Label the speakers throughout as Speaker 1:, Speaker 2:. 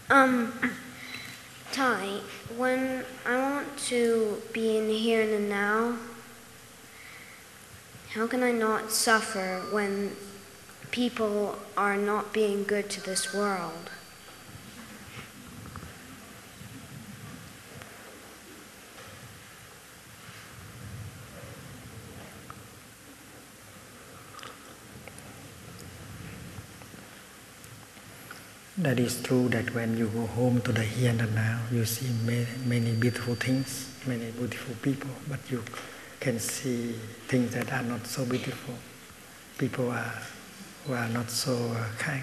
Speaker 1: Um, Thai, when I want to be in here and the now, how can I not suffer when people are not being good to this world?
Speaker 2: That is true that when you go home to the here and the now, you see many beautiful things, many beautiful people, but you can see things that are not so beautiful. People who are not so kind.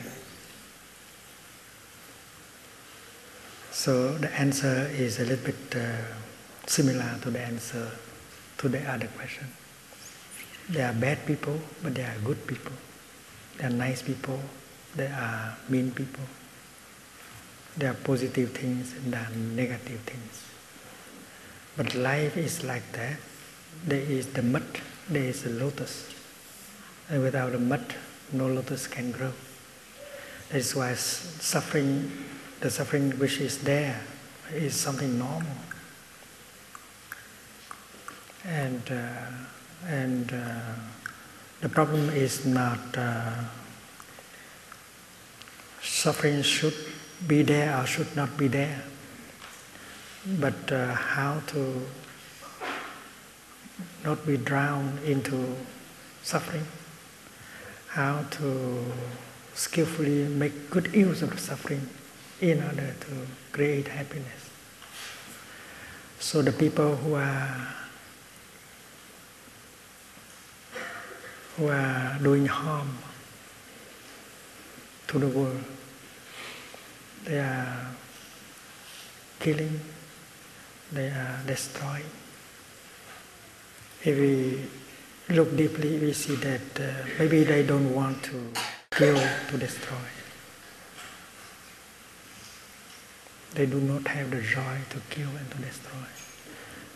Speaker 2: So the answer is a little bit similar to the answer to the other question. There are bad people, but there are good people. There are nice people, there are mean people. There are positive things and there are negative things. But life is like that. There is the mud, there is the lotus. And without the mud, no lotus can grow. That is why suffering, the suffering which is there, is something normal. And the problem is not suffering should be there or should not be there, but how to not be drowned into suffering, how to skillfully make good use of the suffering in order to create happiness. So the people who are doing harm to the world, they are killing, they are destroying. If we look deeply, we see that maybe they don't want to kill, to destroy. They do not have the joy to kill and to destroy.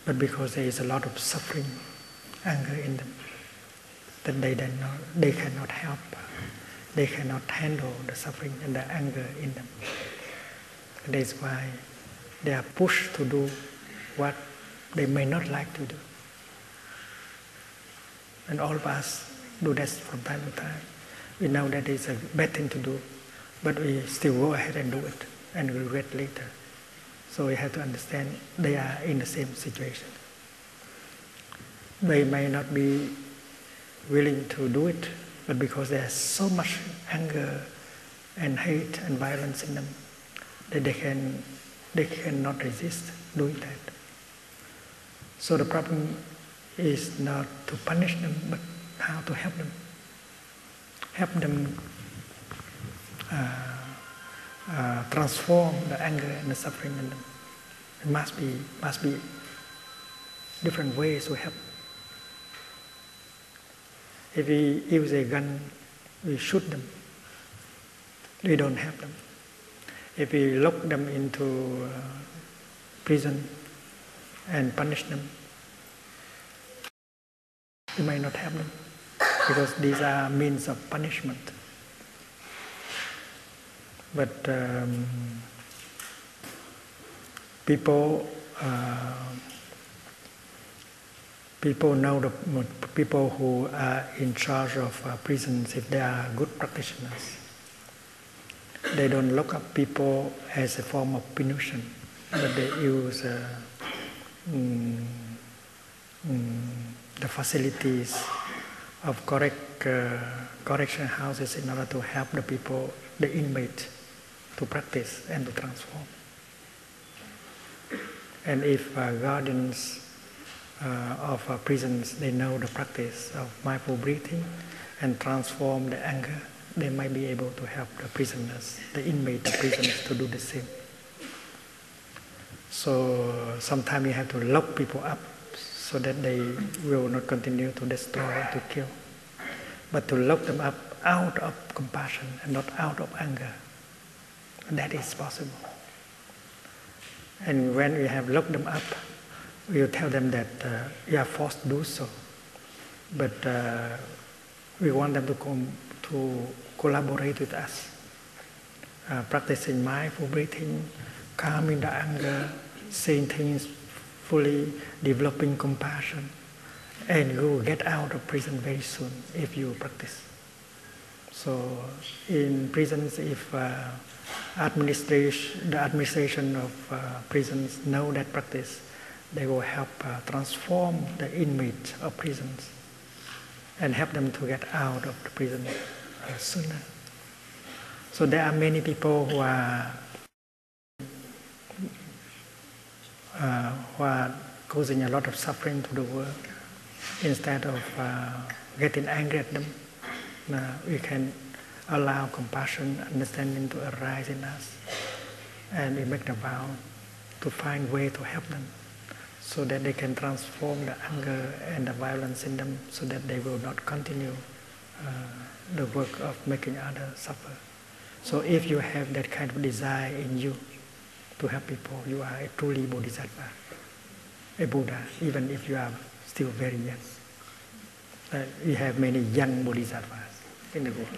Speaker 2: But because there is a lot of suffering, anger in them, that they cannot help, they cannot handle the suffering and the anger in them. That's why they are pushed to do what they may not like to do. And all of us do that from time to time. We know that it's a bad thing to do, but we still go ahead and do it and regret later. So we have to understand they are in the same situation. They may not be willing to do it, but because there's so much anger and hate and violence in them, that they cannot resist doing that. So the problem is not to punish them, but how to help them. Help them transform the anger and the suffering in them. It must be different ways to help. If we use a gun, we shoot them. We don't help them. If we lock them into prison and punish them, we might not help them, because these are means of punishment. But people know the people who are in charge of prisons, if they are good practitioners. They don't lock up people as a form of punishment, but they use the facilities of correction houses in order to help the people, the inmates, to practice and to transform. And if guardians of prisons, they know the practice of mindful breathing and transform the anger, they might be able to help the prisoners, the inmates, the prisoners to do the same. So sometimes you have to lock people up so that they will not continue to destroy and to kill, but to lock them up out of compassion and not out of anger. That is possible. And when we have locked them up, we will tell them that you are forced to do so, but we want them to collaborate with us. practicing mindful breathing, calming the anger, seeing things fully, developing compassion, and you will get out of prison very soon if you practice. So in prisons, if the administration of prisons know that practice, they will help transform the inmates of prisons and help them to get out of the prison sooner. So there are many people who are causing a lot of suffering to the world. Instead of getting angry at them, we can allow compassion, understanding to arise in us, and we make the vow to find way to help them, so that they can transform the anger and the violence in them, so that they will not continue the work of making others suffer. So if you have that kind of desire in you to help people, you are a truly bodhisattva, a Buddha, even if you are still very young. We have many young bodhisattvas in the world.